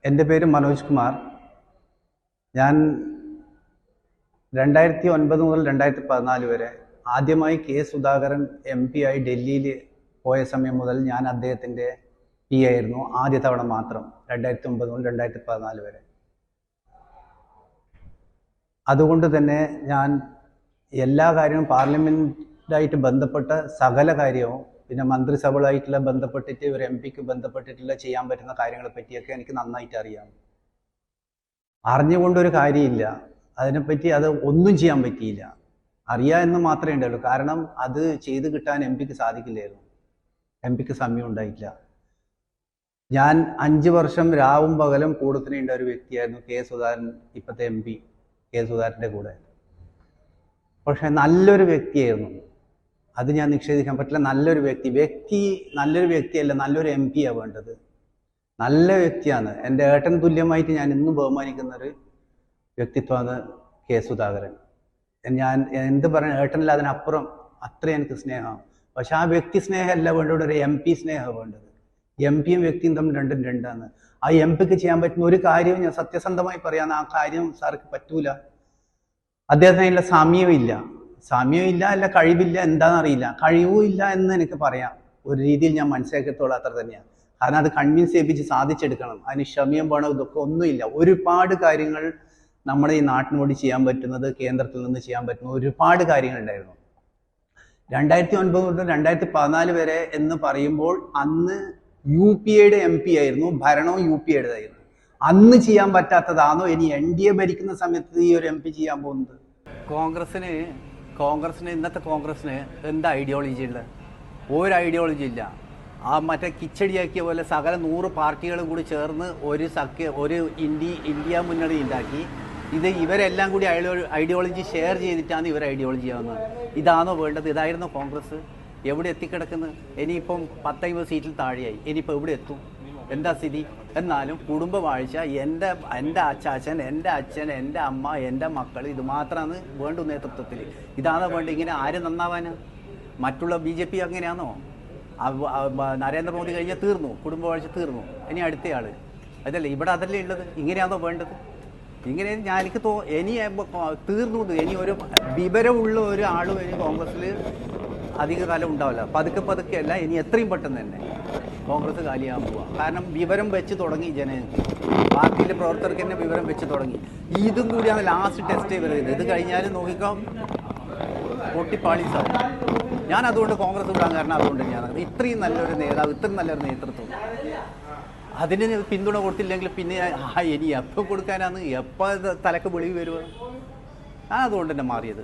എൻ്റെ പേര് മനോജ് കുമാർ. ഞാൻ 2009 മുതൽ 2014 വരെ ആദ്യമായി കെ സുധാകരൻ MP ആയി ഡൽഹിയിൽ പോയ സമയം മുതൽ ഞാൻ അദ്ദേഹത്തിൻ്റെ PA ആയിരുന്നു. ആദ്യ തവണ മാത്രം 2009 മുതൽ 2014 വരെ. അതുകൊണ്ട് തന്നെ ഞാൻ എല്ലാ കാര്യവും പാർലമെൻറ്റായിട്ട് ബന്ധപ്പെട്ട സകല കാര്യവും പിന്നെ മന്ത്രിസഭകളായിട്ടുള്ള ബന്ധപ്പെട്ടിട്ട് ഒരു MP-ക്ക് ബന്ധപ്പെട്ടിട്ടുള്ള ചെയ്യാൻ പറ്റുന്ന കാര്യങ്ങളെ പറ്റിയൊക്കെ എനിക്ക് നന്നായിട്ട് അറിയാം. അറിഞ്ഞുകൊണ്ടൊരു കാര്യമില്ല, അതിനെപ്പറ്റി അത് ഒന്നും ചെയ്യാൻ പറ്റിയില്ല. അറിയാം എന്ന് മാത്രമേ ഉണ്ടാവുള്ളൂ. കാരണം അത് ചെയ്ത് കിട്ടാൻ MP-ക്ക് സാധിക്കില്ലായിരുന്നു. MP-ക്ക് സമയം ഉണ്ടായിട്ടില്ല. ഞാൻ 5 വർഷം രാവും പകലും കൂടത്തിനുണ്ട ഒരു വ്യക്തിയായിരുന്നു കെ സുധാകരൻ, ഇപ്പോഴത്തെ MP കെ സുധാകരൻ്റെ കൂടെ. പക്ഷെ നല്ലൊരു വ്യക്തിയായിരുന്നു, അത് ഞാൻ നിഷേധിക്കാൻ പറ്റില്ല. നല്ലൊരു വ്യക്തി നല്ലൊരു വ്യക്തിയല്ല, നല്ലൊരു MP-യാണ് വേണ്ടത്. നല്ല വ്യക്തിയാണ്. എൻ്റെ ഏട്ടൻ തുല്യമായിട്ട് ഞാൻ ഇന്നും ബഹുമാനിക്കുന്നൊരു വ്യക്തിത്വമാണ് കെ സുധാകരൻ. ഞാൻ എന്ത് പറയുക, ഏട്ടനല്ല, അതിനപ്പുറം അത്രയും എനിക്ക് സ്നേഹമാണ്. പക്ഷെ ആ വ്യക്തി സ്നേഹമല്ല വേണ്ടത്, ഒരു MP സ്നേഹമാണ് വേണ്ടത്. MP-യും വ്യക്തിയും തമ്മിൽ രണ്ടും രണ്ടാണ്. ആ MP-ക്ക് ചെയ്യാൻ പറ്റുന്ന ഒരു കാര്യവും ഞാൻ സത്യസന്ധമായി പറയാൻ, ആ കാര്യം സാർക്ക് പറ്റൂല. അദ്ദേഹത്തിനുള്ള സമയമില്ല, അല്ല കഴിവില്ല, എന്താണെന്നറിയില്ല. കഴിവും ഇല്ല എന്ന് എനിക്ക് പറയാം. ഒരു രീതിയിൽ ഞാൻ മനസ്സിലാക്കിയത്തോളം അത്ര തന്നെയാണ്. കാരണം അത് കൺവിൻസ് ചെയ്യിപ്പിച്ച് സാധിച്ചെടുക്കണം. അതിന് ക്ഷമയും വേണം, ഇതൊക്കെ ഒന്നുമില്ല. ഒരുപാട് കാര്യങ്ങൾ നമ്മുടെ ഈ നാട്ടിന് വേണ്ടി ചെയ്യാൻ പറ്റുന്നത്, കേന്ദ്രത്തിൽ നിന്ന് ചെയ്യാൻ പറ്റുന്ന ഒരുപാട് കാര്യങ്ങളുണ്ടായിരുന്നു. 2009 മുതൽ 2014 വരെ എന്ന് പറയുമ്പോൾ അന്ന് UP-യുടെ MP ആയിരുന്നു, ഭരണവും UP-യുടേതായിരുന്നു. അന്ന് ചെയ്യാൻ പറ്റാത്തതാണോ ഇനി NDA ഭരിക്കുന്ന സമയത്ത് ഈ ഒരു MP ചെയ്യാൻ പോകുന്നത്? കോൺഗ്രസിന് ഇന്നത്തെ കോൺഗ്രസിന് എന്താ ഐഡിയോളജി ഉള്ളത്? ഒരു ഐഡിയോളജി ഇല്ല. ആ മറ്റേ കിച്ചടിയാക്കിയ പോലെ സകല 100 പാർട്ടികളും കൂടി ചേർന്ന് ഒരു ഇന്ത്യ മുന്നണി ഉണ്ടാക്കി. ഇത് ഇവരെല്ലാം കൂടി ഐഡിയോളജി ഷെയർ ചെയ്തിട്ടാണ് ഇവർ ഐഡിയോളജി ആവുന്നത്. ഇതാണോ വേണ്ടത്? ഇതായിരുന്നു കോൺഗ്രസ്. എവിടെ എത്തിക്കിടക്കുന്നത്? ഇനിയിപ്പം 10-50 സീറ്റിൽ താഴെയായി. ഇനിയിപ്പോൾ എവിടെ എത്തും? എന്താ സ്ഥിതി? എന്നാലും കുടുംബവാഴ്ച, എൻ്റെ അച്ചാച്ചൻ, എൻ്റെ അച്ഛൻ, എൻ്റെ അമ്മ, എൻ്റെ മക്കൾ, ഇത് മാത്രമാണ് വേണ്ടു നേതൃത്വത്തിൽ. ഇതാണോ വേണ്ട? ഇങ്ങനെ ആര് നന്നാവാനാ? മറ്റുള്ള BJP അങ്ങനെയാണോ? നരേന്ദ്രമോദി കഴിഞ്ഞാൽ തീർന്നു, കുടുംബവാഴ്ച തീർന്നു, ഇനി അടുത്തയാൾ. അതല്ലേ ഇവിടെ, അതല്ലേ ഉള്ളത്? ഇങ്ങനെയാണോ വേണ്ടത്? ഇങ്ങനെ എനിക്ക് ഇനി തീർന്നു. ഇനി ഒരു വിവരമുള്ള ഒരാളും ഇനി കോൺഗ്രസ്സിൽ അധിക കാലം ഉണ്ടാവില്ല. പതുക്കെ അല്ല, ഇനി എത്രയും പെട്ടെന്ന് തന്നെ കോൺഗ്രസ് കാലിയാകാൻ പോവുക. കാരണം വിവരം വെച്ച് തുടങ്ങി ജനങ്ങൾക്ക്, പാർട്ടിയിലെ പ്രവർത്തകർക്ക് തന്നെ വിവരം വെച്ച് തുടങ്ങി. ഇതും കൂടിയാണ് ലാസ്റ്റ് ടെസ്റ്റ് വരുന്നത്. ഇത് കഴിഞ്ഞാലും നോക്കിക്കാം പൊട്ടിപ്പാളീസാവും. ഞാൻ അതുകൊണ്ട് കോൺഗ്രസ് വിടാൻ കാരണം അതുകൊണ്ട് തന്നെയാണ്. ഇത്രയും നല്ലൊരു നേതാവ്, ഇത്രയും നല്ലൊരു നേതൃത്വം, അതിന് പിന്തുണ കൊടുത്തില്ലെങ്കിൽ പിന്നെ ഇനി എപ്പോൾ കൊടുക്കാനാണ്? എപ്പോൾ തലക്ക് വെളിവ് വരുക? ഞാൻ അതുകൊണ്ട് തന്നെ മാറിയത്.